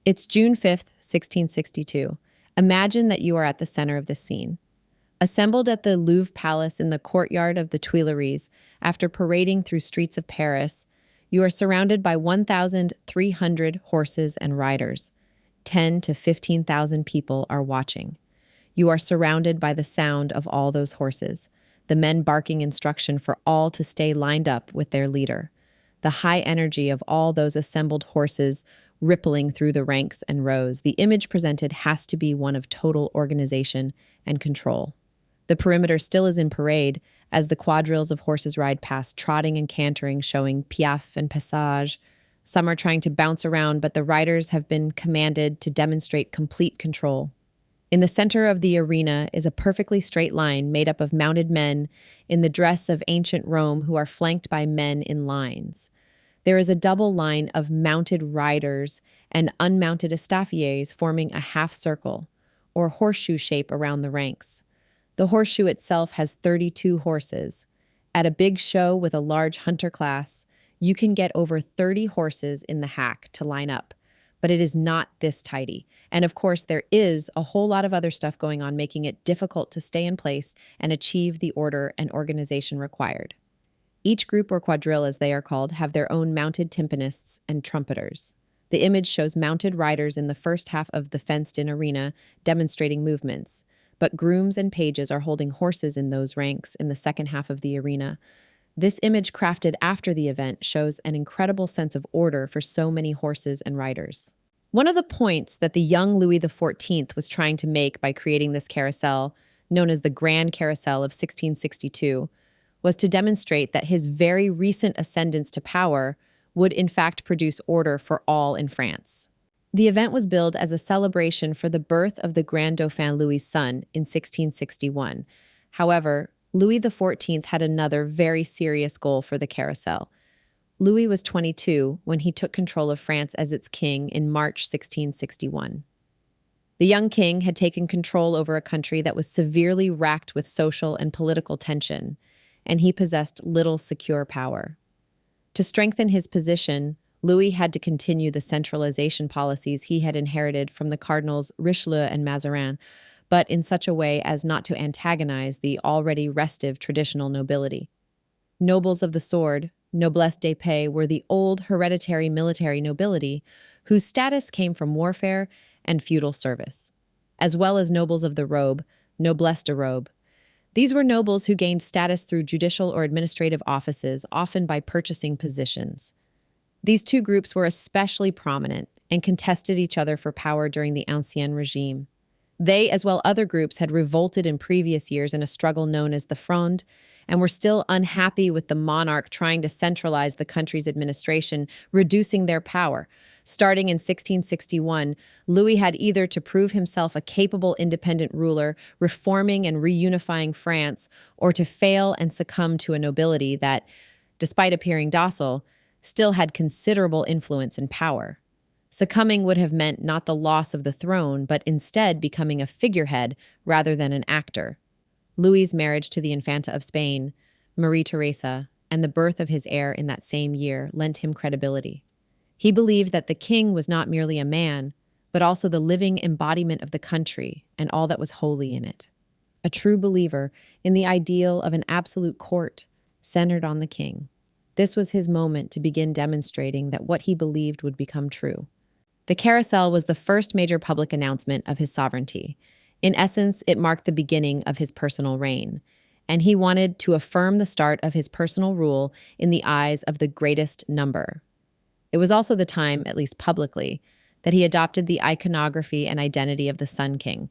It's June 5th, 1662. Imagine that you are at the center of the scene. Assembled at the Louvre Palace in the courtyard of the Tuileries, after parading through streets of Paris, you are surrounded by 1,300 horses and riders. 10 to 15,000 people are watching. You are surrounded by the sound of all those horses, the men barking instruction for all to stay lined up with their leader. The high energy of all those assembled horses rippling through the ranks and rows, the image presented has to be one of total organization and control. The perimeter still is in parade as the quadrilles of horses ride past, trotting and cantering, showing piaffe and passage. Some are trying to bounce around, but the riders have been commanded to demonstrate complete control. In the center of the arena is a perfectly straight line made up of mounted men in the dress of ancient Rome who are flanked by men in lines. There is a double line of mounted riders and unmounted estaffiers forming a half circle, or horseshoe shape around the ranks. The horseshoe itself has 32 horses. At a big show with a large hunter class, you can get over 30 horses in the hack to line up, but it is not this tidy. And of course, there is a whole lot of other stuff going on, making it difficult to stay in place and achieve the order and organization required. Each group, or quadrille as they are called, have their own mounted timpanists and trumpeters. The image shows mounted riders in the first half of the fenced-in arena demonstrating movements, but grooms and pages are holding horses in those ranks in the second half of the arena. This image, crafted after the event, shows an incredible sense of order for so many horses and riders. One of the points that the young Louis XIV was trying to make by creating this carousel, known as the Grand Carousel of 1662, was to demonstrate that his very recent ascendance to power would in fact produce order for all in France. The event was billed as a celebration for the birth of the Grand Dauphin Louis's son in 1661. However, Louis XIV had another very serious goal for the carousel. Louis was 22 when he took control of France as its king in March 1661. The young king had taken control over a country that was severely racked with social and political tension, and he possessed little secure power. To strengthen his position, Louis had to continue the centralization policies he had inherited from the cardinals Richelieu and Mazarin, but in such a way as not to antagonize the already restive traditional nobility. Nobles of the sword, noblesse d'épée, were the old hereditary military nobility whose status came from warfare and feudal service, as well as nobles of the robe, noblesse de robe. These were nobles who gained status through judicial or administrative offices, often by purchasing positions. These two groups were especially prominent and contested each other for power during the Ancien Regime. They, as well other groups, had revolted in previous years in a struggle known as the Fronde, and were still unhappy with the monarch trying to centralize the country's administration, reducing their power. Starting in 1661, Louis had either to prove himself a capable independent ruler, reforming and reunifying France, or to fail and succumb to a nobility that, despite appearing docile, still had considerable influence and power. Succumbing would have meant not the loss of the throne, but instead becoming a figurehead rather than an actor. Louis's marriage to the Infanta of Spain, Marie Theresa, and the birth of his heir in that same year lent him credibility. He believed that the king was not merely a man, but also the living embodiment of the country and all that was holy in it. A true believer in the ideal of an absolute court centered on the king. This was his moment to begin demonstrating that what he believed would become true. The carousel was the first major public announcement of his sovereignty. In essence, it marked the beginning of his personal reign, and he wanted to affirm the start of his personal rule in the eyes of the greatest number. It was also the time, at least publicly, that he adopted the iconography and identity of the Sun King,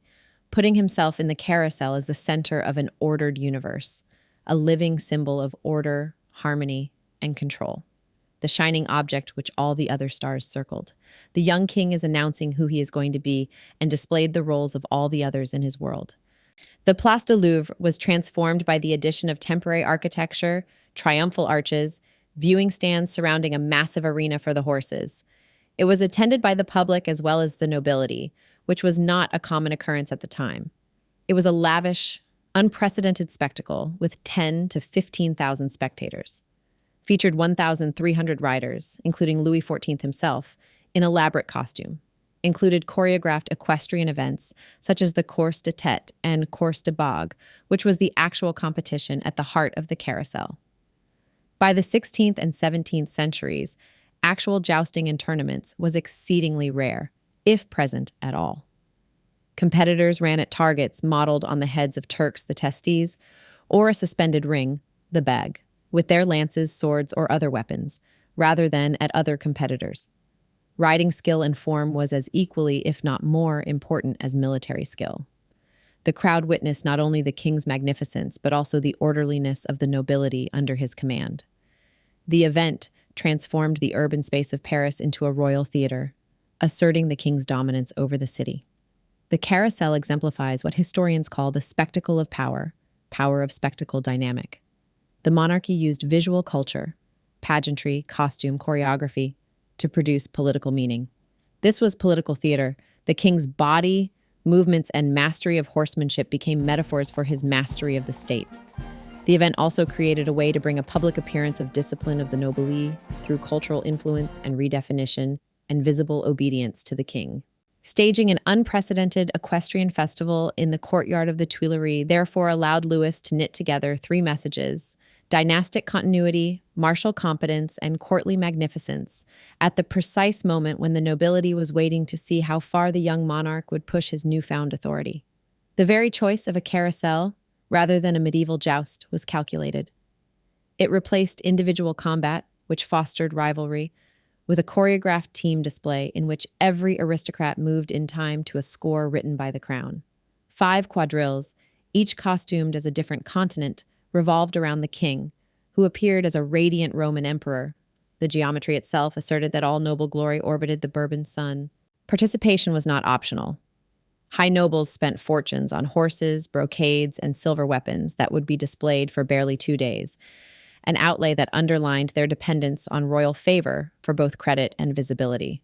putting himself in the carousel as the center of an ordered universe, a living symbol of order, harmony, and control. The shining object which all the other stars circled. The young king is announcing who he is going to be and displayed the roles of all the others in his world. The Place du Louvre was transformed by the addition of temporary architecture, triumphal arches, viewing stands surrounding a massive arena for the horses. It was attended by the public as well as the nobility, which was not a common occurrence at the time. It was a lavish, unprecedented spectacle with 10 to 15,000 spectators. Featured 1,300 riders, including Louis XIV himself, in elaborate costume. included choreographed equestrian events such as the course de tête and course de bague, which was the actual competition at the heart of the carousel. By the 16th and 17th centuries, actual jousting in tournaments was exceedingly rare, if present at all. Competitors ran at targets modeled on the heads of Turks, the testes, or a suspended ring, the bague, with their lances, swords, or other weapons, rather than at other competitors. Riding skill and form was as equally, if not more, important as military skill. The crowd witnessed not only the king's magnificence, but also the orderliness of the nobility under his command. The event transformed the urban space of Paris into a royal theater, asserting the king's dominance over the city. The carousel exemplifies what historians call the spectacle of power, power of spectacle dynamic. The monarchy used visual culture, pageantry, costume, choreography, to produce political meaning. This was political theater. The king's body, movements, and mastery of horsemanship became metaphors for his mastery of the state. The event also created a way to bring a public appearance of discipline of the nobility through cultural influence and redefinition and visible obedience to the king. Staging an unprecedented equestrian festival in the courtyard of the Tuileries therefore allowed Louis to knit together three messages: dynastic continuity, martial competence, and courtly magnificence, at the precise moment when the nobility was waiting to see how far the young monarch would push his newfound authority. The very choice of a carousel, rather than a medieval joust, was calculated. It replaced individual combat, which fostered rivalry, with a choreographed team display in which every aristocrat moved in time to a score written by the crown. 5 quadrilles, each costumed as a different continent, revolved around the king, who appeared as a radiant Roman emperor. The geometry itself asserted that all noble glory orbited the Bourbon sun. Participation was not optional. High nobles spent fortunes on horses, brocades, and silver weapons that would be displayed for barely 2 days, an outlay that underlined their dependence on royal favor for both credit and visibility.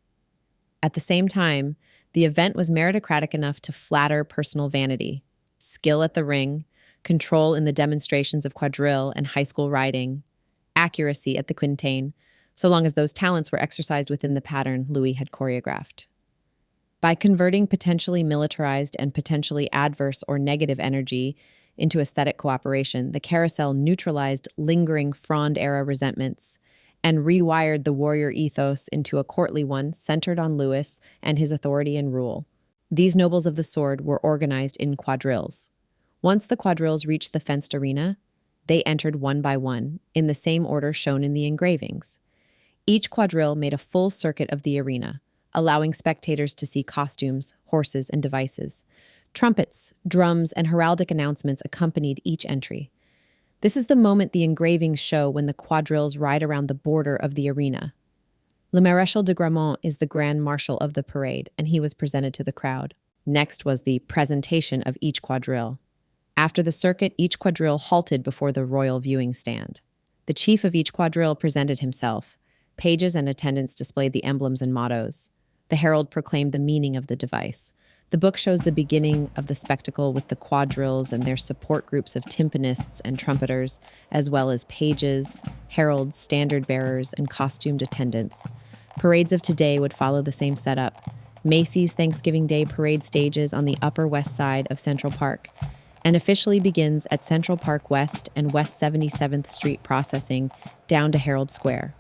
At the same time, the event was meritocratic enough to flatter personal vanity, skill at the ring, control in the demonstrations of quadrille and high school riding, accuracy at the quintain, so long as those talents were exercised within the pattern Louis had choreographed. By converting potentially militarized and potentially adverse or negative energy into aesthetic cooperation, the carousel neutralized lingering Fronde-era resentments and rewired the warrior ethos into a courtly one centered on Louis and his authority and rule. These nobles of the sword were organized in quadrilles. Once the quadrilles reached the fenced arena, they entered one by one, in the same order shown in the engravings. Each quadrille made a full circuit of the arena, allowing spectators to see costumes, horses, and devices. Trumpets, drums, and heraldic announcements accompanied each entry. This is the moment the engravings show when the quadrilles ride around the border of the arena. Le Maréchal de Gramont is the grand marshal of the parade, and he was presented to the crowd. Next was the presentation of each quadrille. After the circuit, each quadrille halted before the royal viewing stand. The chief of each quadrille presented himself. Pages and attendants displayed the emblems and mottos. The herald proclaimed the meaning of the device. The book shows the beginning of the spectacle with the quadrilles and their support groups of timpanists and trumpeters, as well as pages, heralds, standard bearers, and costumed attendants. Parades of today would follow the same setup. Macy's Thanksgiving Day parade stages on the Upper West Side of Central Park, and officially begins at Central Park West and West 77th Street Processing down to Herald Square.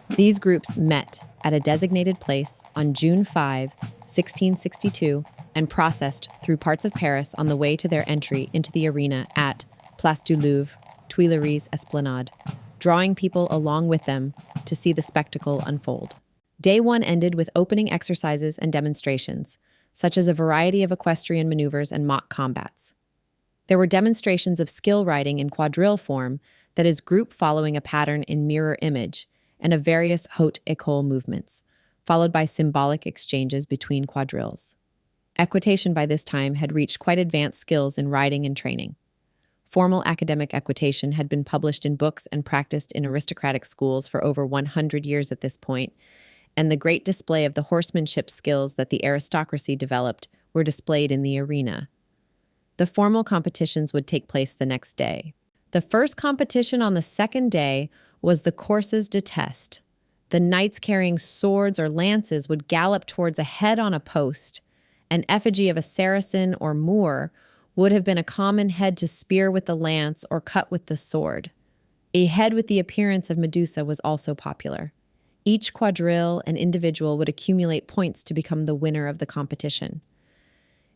These groups met at a designated place on June 5, 1662, and processed through parts of Paris on the way to their entry into the arena at Place du Louvre, Tuileries Esplanade, drawing people along with them to see the spectacle unfold. Day 1 ended with opening exercises and demonstrations, such as a variety of equestrian maneuvers and mock combats. There were demonstrations of skill riding in quadrille form, that is, group following a pattern in mirror image, and of various haute école movements, followed by symbolic exchanges between quadrilles. Equitation by this time had reached quite advanced skills in riding and training. Formal academic equitation had been published in books and practiced in aristocratic schools for over 100 years at this point, and the great display of the horsemanship skills that the aristocracy developed were displayed in the arena. The formal competitions would take place the next day. The first competition on the second day was the courses de test, The knights carrying swords or lances would gallop towards a head on a post. An effigy of a Saracen or Moor would have been a common head to spear with the lance or cut with the sword. A head with the appearance of Medusa was also popular. Each quadrille and individual would accumulate points to become the winner of the competition.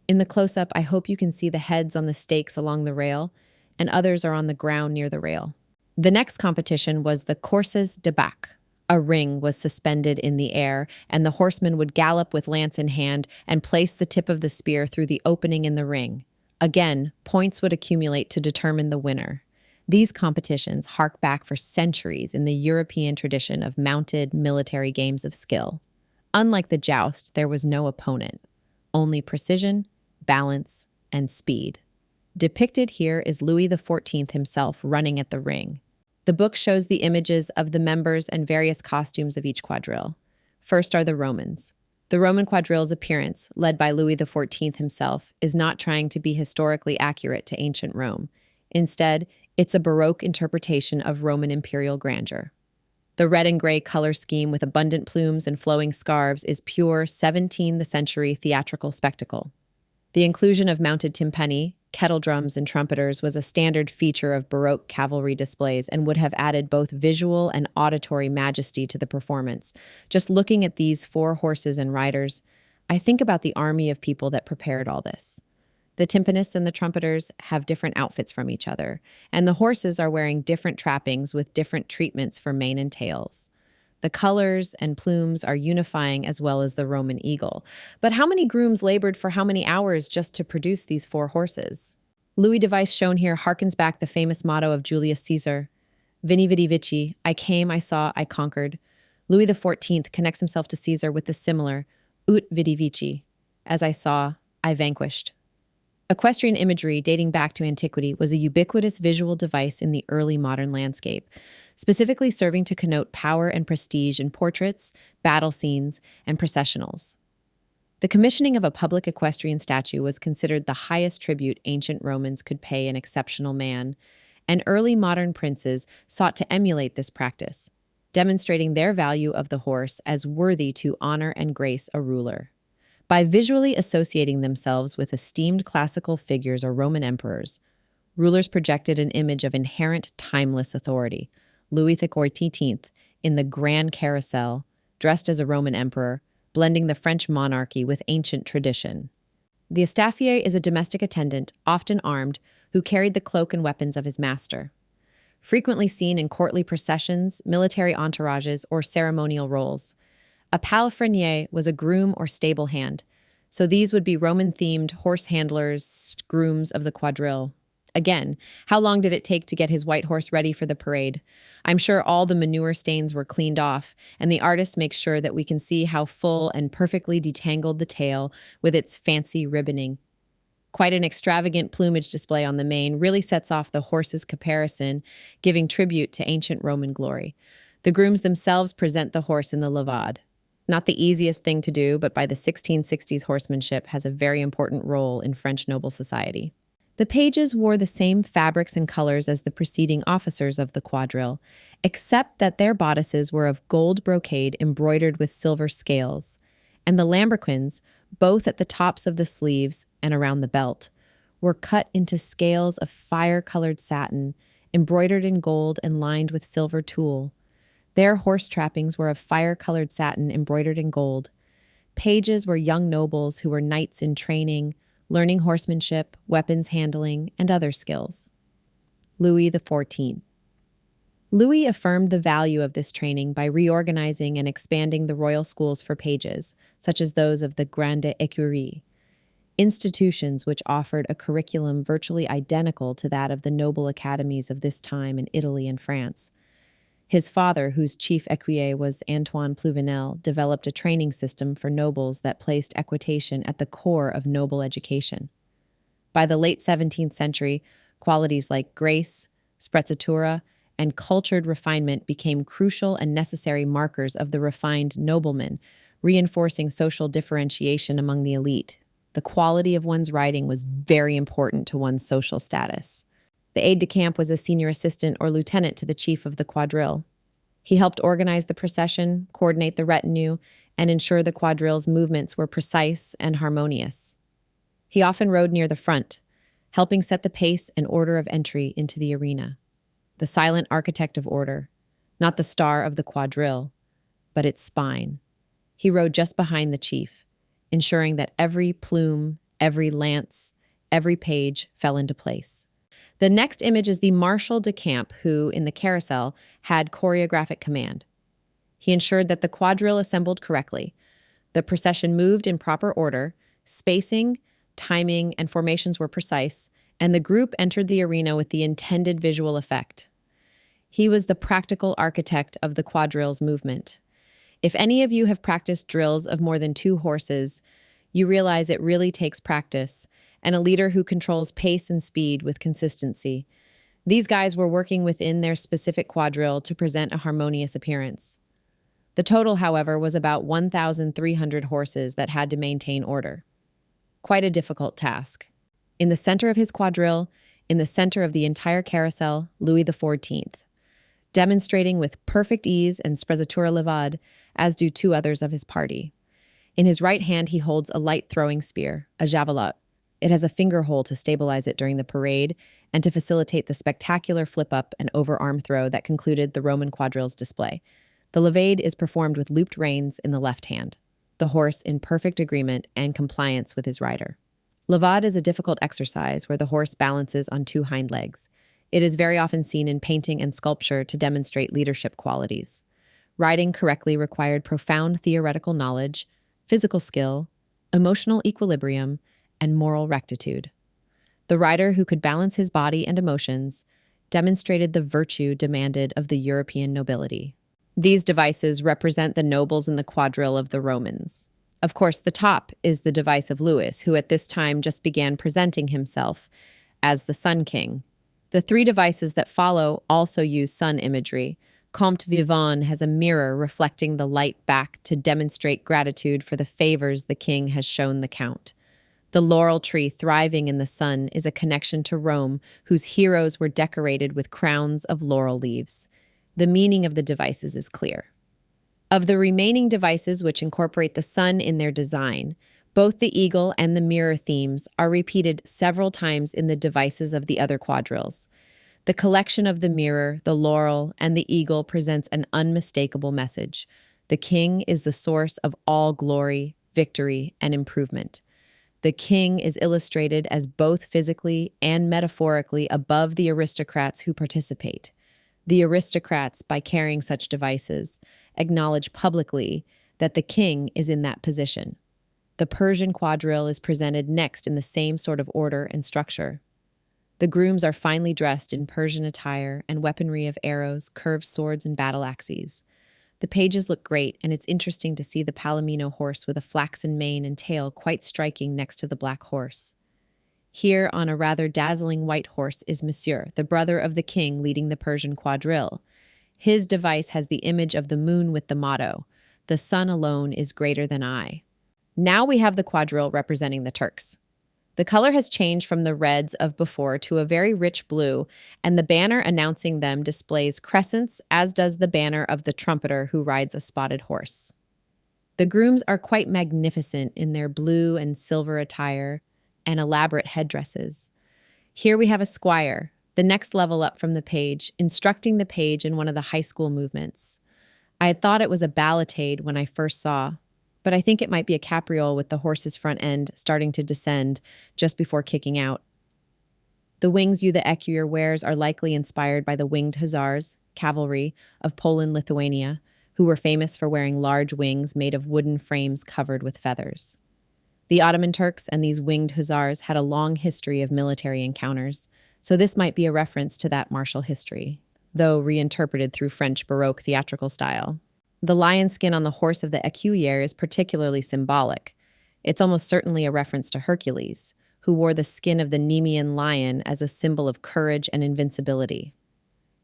In the close-up, I hope you can see the heads on the stakes along the rail, and others are on the ground near the rail. The next competition was the courses de bac. A ring was suspended in the air, and the horseman would gallop with lance in hand and place the tip of the spear through the opening in the ring. Again, points would accumulate to determine the winner. These competitions hark back for centuries in the European tradition of mounted military games of skill. Unlike the joust, there was no opponent, only precision, balance, and speed. Depicted here is Louis XIV himself running at the ring. The book shows the images of the members and various costumes of each quadrille. First are the Romans. The Roman quadrille's appearance, led by Louis XIV himself, is not trying to be historically accurate to ancient Rome. Instead, it's a Baroque interpretation of Roman imperial grandeur. The red and gray color scheme with abundant plumes and flowing scarves is pure 17th century theatrical spectacle. The inclusion of mounted timpani, kettle drums, and trumpeters was a standard feature of Baroque cavalry displays and would have added both visual and auditory majesty to the performance. Just looking at these 4 horses and riders, I think about the army of people that prepared all this. The timpanists and the trumpeters have different outfits from each other, and the horses are wearing different trappings with different treatments for mane and tails. The colors and plumes are unifying as well as the Roman eagle. But how many grooms labored for how many hours just to produce these 4 horses? Louis' device shown here harkens back the famous motto of Julius Caesar, Vini Vidi Vici, I came, I saw, I conquered. Louis XIV connects himself to Caesar with the similar, Ut Vidi Vici, as I saw, I vanquished. Equestrian imagery dating back to antiquity was a ubiquitous visual device in the early modern landscape, specifically serving to connote power and prestige in portraits, battle scenes, and processionals. The commissioning of a public equestrian statue was considered the highest tribute ancient Romans could pay an exceptional man, and early modern princes sought to emulate this practice, demonstrating their value of the horse as worthy to honor and grace a ruler. By visually associating themselves with esteemed classical figures or Roman emperors, rulers projected an image of inherent timeless authority. Louis XIV, in the Grand Carousel, dressed as a Roman emperor, blending the French monarchy with ancient tradition. The estaffier is a domestic attendant, often armed, who carried the cloak and weapons of his master. Frequently seen in courtly processions, military entourages, or ceremonial roles. A palefrenier was a groom or stable hand, so these would be Roman-themed horse handlers, grooms of the quadrille. Again, how long did it take to get his white horse ready for the parade? I'm sure all the manure stains were cleaned off, and the artist makes sure that we can see how full and perfectly detangled the tail with its fancy ribboning. Quite an extravagant plumage display on the mane really sets off the horse's caparison, giving tribute to ancient Roman glory. The grooms themselves present the horse in the levade. Not the easiest thing to do, but by the 1660s, horsemanship has a very important role in French noble society. The pages wore the same fabrics and colors as the preceding officers of the quadrille, except that their bodices were of gold brocade embroidered with silver scales, and the lambrequins, both at the tops of the sleeves and around the belt, were cut into scales of fire-colored satin, embroidered in gold and lined with silver tulle. Their horse trappings were of fire-colored satin embroidered in gold. Pages were young nobles who were knights in training, learning horsemanship, weapons handling, and other skills. Louis XIV. Louis affirmed the value of this training by reorganizing and expanding the royal schools for pages, such as those of the Grande Écurie, institutions which offered a curriculum virtually identical to that of the noble academies of this time in Italy and France. His father, whose chief écuyer was Antoine Pluvinel, developed a training system for nobles that placed equitation at the core of noble education. By the late 17th century, qualities like grace, sprezzatura, and cultured refinement became crucial and necessary markers of the refined nobleman, reinforcing social differentiation among the elite. The quality of one's riding was very important to one's social status. The aide-de-camp was a senior assistant or lieutenant to the chief of the quadrille. He helped organize the procession, coordinate the retinue, and ensure the quadrille's movements were precise and harmonious. He often rode near the front, helping set the pace and order of entry into the arena. The silent architect of order, not the star of the quadrille, but its spine. He rode just behind the chief, ensuring that every plume, every lance, every page fell into place. The next image is the Marshal de Camp, who, in the carousel, had choreographic command. He ensured that the quadrille assembled correctly. The procession moved in proper order, spacing, timing, and formations were precise, and the group entered the arena with the intended visual effect. He was the practical architect of the quadrille's movement. If any of you have practiced drills of more than 2 horses, you realize it really takes practice and a leader who controls pace and speed with consistency. These guys were working within their specific quadrille to present a harmonious appearance. The total, however, was about 1,300 horses that had to maintain order. Quite a difficult task. In the center of his quadrille, in the center of the entire carousel, Louis XIV, demonstrating with perfect ease and sprezzatura levad, as do 2 others of his party. In his right hand, he holds a light throwing spear, a javelot. It has a finger hole to stabilize it during the parade and to facilitate the spectacular flip-up and overarm throw that concluded the Roman Quadrill's display. The levade is performed with looped reins in the left hand, the horse in perfect agreement and compliance with his rider. Levad is a difficult exercise where the horse balances on 2 hind legs. It is very often seen in painting and sculpture to demonstrate leadership qualities. Riding correctly required profound theoretical knowledge, physical skill, emotional equilibrium, and moral rectitude. The rider who could balance his body and emotions demonstrated the virtue demanded of the European nobility. These devices represent the nobles in the quadrille of the Romans. Of course, the top is the device of Louis, who at this time just began presenting himself as the Sun King. The 3 devices that follow also use sun imagery. Comte Vivant has a mirror reflecting the light back to demonstrate gratitude for the favors the king has shown the count. The laurel tree thriving in the sun is a connection to Rome, whose heroes were decorated with crowns of laurel leaves. The meaning of the devices is clear. Of the remaining devices which incorporate the sun in their design, both the eagle and the mirror themes are repeated several times in the devices of the other quadrilles. The collection of the mirror, the laurel, and the eagle presents an unmistakable message. The king is the source of all glory, victory, and improvement. The king is illustrated as both physically and metaphorically above the aristocrats who participate. The aristocrats, by carrying such devices, acknowledge publicly that the king is in that position. The Persian quadrille is presented next in the same sort of order and structure. The grooms are finely dressed in Persian attire and weaponry of arrows, curved swords, and battle axes. The pages look great, and it's interesting to see the Palomino horse with a flaxen mane and tail quite striking next to the black horse. Here, on a rather dazzling white horse, is Monsieur, the brother of the king leading the Persian quadrille. His device has the image of the moon with the motto, "The sun alone is greater than I." Now we have the quadrille representing the Turks. The color has changed from the reds of before to a very rich blue, and the banner announcing them displays crescents, as does the banner of the trumpeter who rides a spotted horse. The grooms are quite magnificent in their blue and silver attire and elaborate headdresses. Here we have a squire, the next level up from the page, instructing the page in one of the high school movements. I had thought it was a balletade when I first saw, but I think it might be a capriole with the horse's front end starting to descend just before kicking out. The wings the equerry wears are likely inspired by the winged hussars, cavalry, of Poland-Lithuania, who were famous for wearing large wings made of wooden frames covered with feathers. The Ottoman Turks and these winged hussars had a long history of military encounters, so this might be a reference to that martial history, though reinterpreted through French Baroque theatrical style. The lion skin on the horse of the écuyer is particularly symbolic. It's almost certainly a reference to Hercules, who wore the skin of the Nemean lion as a symbol of courage and invincibility.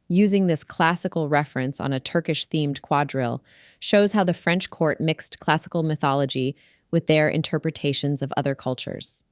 Using this classical reference on a Turkish-themed quadrille shows how the French court mixed classical mythology with their interpretations of other cultures.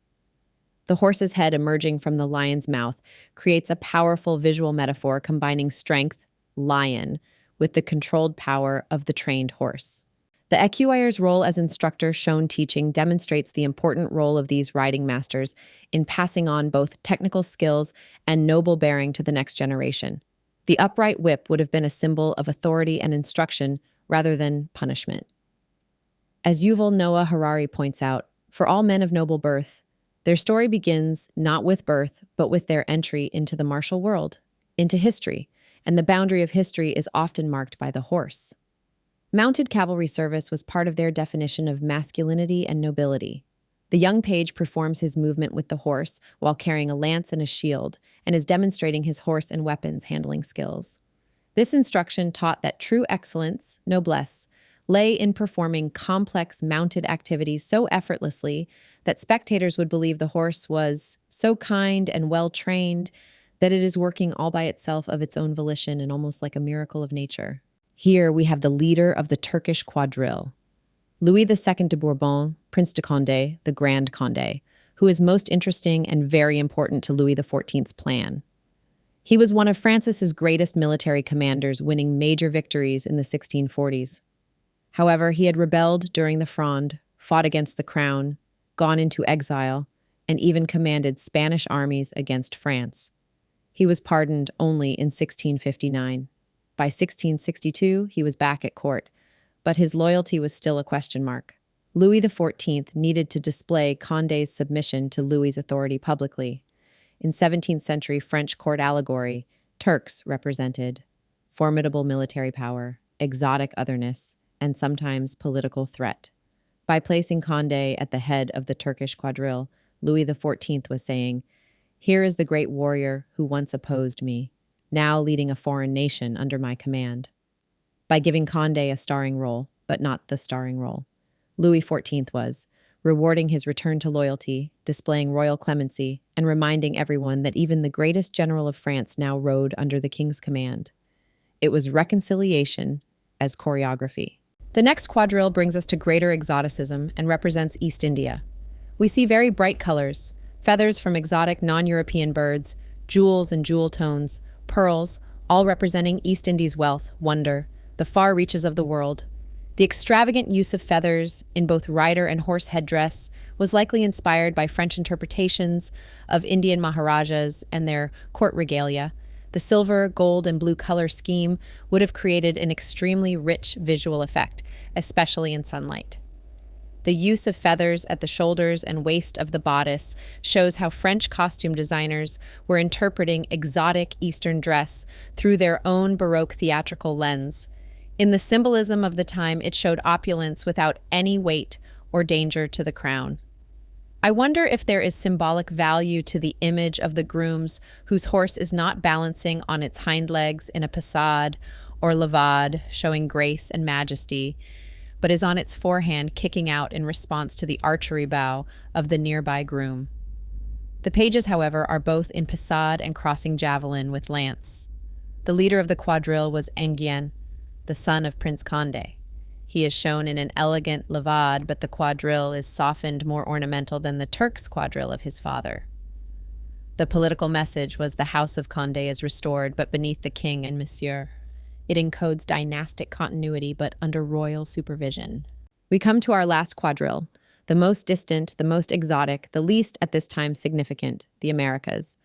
The horse's head emerging from the lion's mouth creates a powerful visual metaphor combining strength, lion, with the controlled power of the trained horse. The equire's role as instructor shown teaching demonstrates the important role of these riding masters in passing on both technical skills and noble bearing to the next generation. The upright whip would have been a symbol of authority and instruction rather than punishment. As Yuval Noah Harari points out, for all men of noble birth, their story begins not with birth, but with their entry into the martial world, into history, and the boundary of history is often marked by the horse. Mounted cavalry service was part of their definition of masculinity and nobility. The young page performs his movement with the horse while carrying a lance and a shield, and is demonstrating his horse and weapons handling skills. This instruction taught that true excellence, noblesse, lay in performing complex mounted activities so effortlessly that spectators would believe the horse was so kind and well-trained that it is working all by itself of its own volition and almost like a miracle of nature. Here we have the leader of the Turkish Quadrill, Louis II de Bourbon, Prince de Condé, the Grand Condé, who is most interesting and very important to Louis XIV's plan. He was one of France's greatest military commanders, winning major victories in the 1640s. However, he had rebelled during the Fronde, fought against the crown, gone into exile, and even commanded Spanish armies against France. He was pardoned only in 1659. By 1662, he was back at court, but his loyalty was still a question mark. Louis XIV needed to display Condé's submission to Louis's authority publicly. In 17th century French court allegory, Turks represented formidable military power, exotic otherness, and sometimes political threat. By placing Condé at the head of the Turkish Quadrill, Louis XIV was saying, "Here is the great warrior who once opposed me, now leading a foreign nation under my command." By giving Condé a starring role, but not the starring role, Louis XIV was rewarding his return to loyalty, displaying royal clemency, and reminding everyone that even the greatest general of France now rode under the king's command. It was reconciliation as choreography. The next quadrille brings us to greater exoticism and represents East India. We see very bright colors, feathers from exotic non-European birds, jewels and jewel tones, pearls, all representing East India's wealth, wonder, the far reaches of the world. The extravagant use of feathers in both rider and horse headdress was likely inspired by French interpretations of Indian Maharajas and their court regalia. The silver, gold, and blue color scheme would have created an extremely rich visual effect, especially in sunlight. The use of feathers at the shoulders and waist of the bodice shows how French costume designers were interpreting exotic Eastern dress through their own Baroque theatrical lens. In the symbolism of the time, it showed opulence without any weight or danger to the crown. I wonder if there is symbolic value to the image of the grooms whose horse is not balancing on its hind legs in a passade or levade, showing grace and majesty, but is on its forehand kicking out in response to the archery bow of the nearby groom. The pages, however, are both in passade and crossing javelin with lance. The leader of the quadrille was Enghien, the son of Prince Condé. He is shown in an elegant levade, but the quadrille is softened, more ornamental than the Turk's quadrille of his father. The political message was the House of Condé is restored, but beneath the king and monsieur. It encodes dynastic continuity, but under royal supervision. We come to our last quadrille, the most distant, the most exotic, the least at this time significant, the Americas.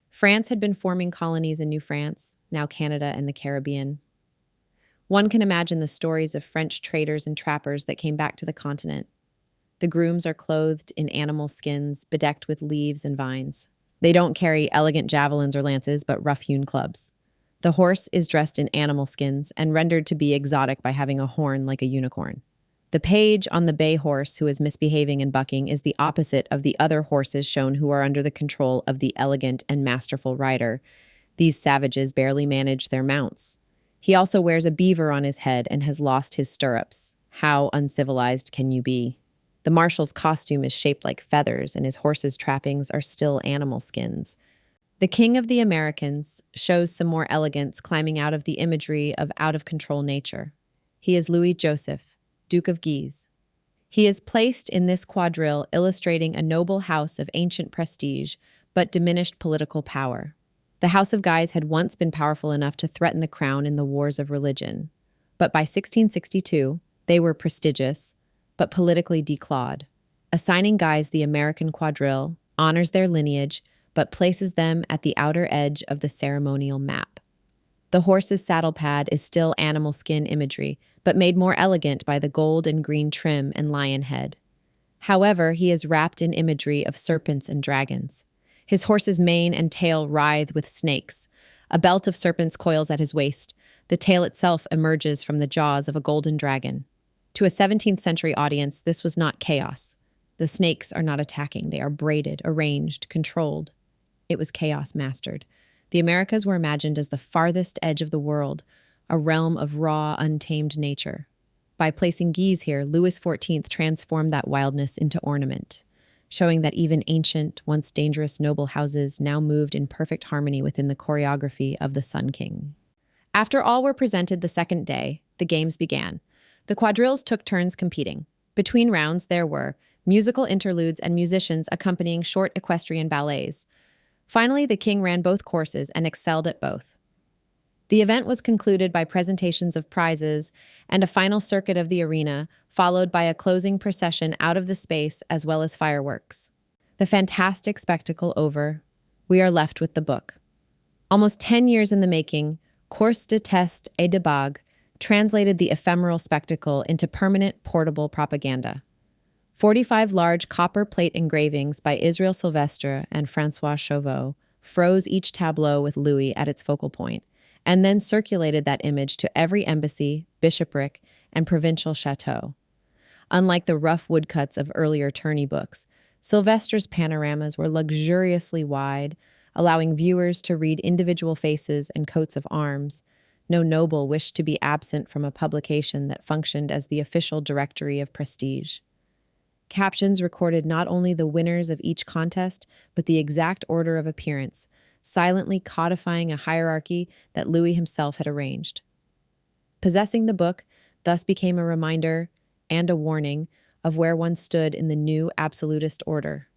France had been forming colonies in New France, now Canada and the Caribbean. One can imagine the stories of French traders and trappers that came back to the continent. The grooms are clothed in animal skins, bedecked with leaves and vines. They don't carry elegant javelins or lances, but rough-hewn clubs. The horse is dressed in animal skins and rendered to be exotic by having a horn like a unicorn. The page on the bay horse who is misbehaving and bucking is the opposite of the other horses shown who are under the control of the elegant and masterful rider. These savages barely manage their mounts. He also wears a beaver on his head and has lost his stirrups. How uncivilized can you be? The marshal's costume is shaped like feathers, and his horse's trappings are still animal skins. The King of the Americans shows some more elegance climbing out of the imagery of out-of-control nature. He is Louis Joseph, Duke of Guise. He is placed in this quadrille illustrating a noble house of ancient prestige, but diminished political power. The House of Guise had once been powerful enough to threaten the crown in the wars of religion. But by 1662, they were prestigious, but politically declawed. Assigning Guise the American Quadrill honors their lineage, but places them at the outer edge of the ceremonial map. The horse's saddle pad is still animal skin imagery, but made more elegant by the gold and green trim and lion head. However, he is wrapped in imagery of serpents and dragons. His horse's mane and tail writhe with snakes. A belt of serpents coils at his waist. The tail itself emerges from the jaws of a golden dragon. To a 17th century audience, this was not chaos. The snakes are not attacking. They are braided, arranged, controlled. It was chaos mastered. The Americas were imagined as the farthest edge of the world, a realm of raw, untamed nature. By placing Guise here, Louis XIV transformed that wildness into ornament, showing that even ancient, once dangerous noble houses now moved in perfect harmony within the choreography of the Sun King. After all were presented the second day, the games began. The quadrilles took turns competing. Between rounds, there were musical interludes and musicians accompanying short equestrian ballets. Finally, the king ran both courses and excelled at both. The event was concluded by presentations of prizes and a final circuit of the arena, followed by a closing procession out of the space as well as fireworks. The fantastic spectacle over, we are left with the book. Almost 10 years in the making, Course de Test et de Bague translated the ephemeral spectacle into permanent portable propaganda. 45 large copper plate engravings by Israel Silvestre and Francois Chauveau froze each tableau with Louis at its focal point, and then circulated that image to every embassy, bishopric, and provincial chateau. Unlike the rough woodcuts of earlier tourney books, Silvestre's panoramas were luxuriously wide, allowing viewers to read individual faces and coats of arms. No noble wished to be absent from a publication that functioned as the official directory of prestige. Captions recorded not only the winners of each contest, but the exact order of appearance, silently codifying a hierarchy that Louis himself had arranged. Possessing the book thus became a reminder and a warning of where one stood in the new absolutist order.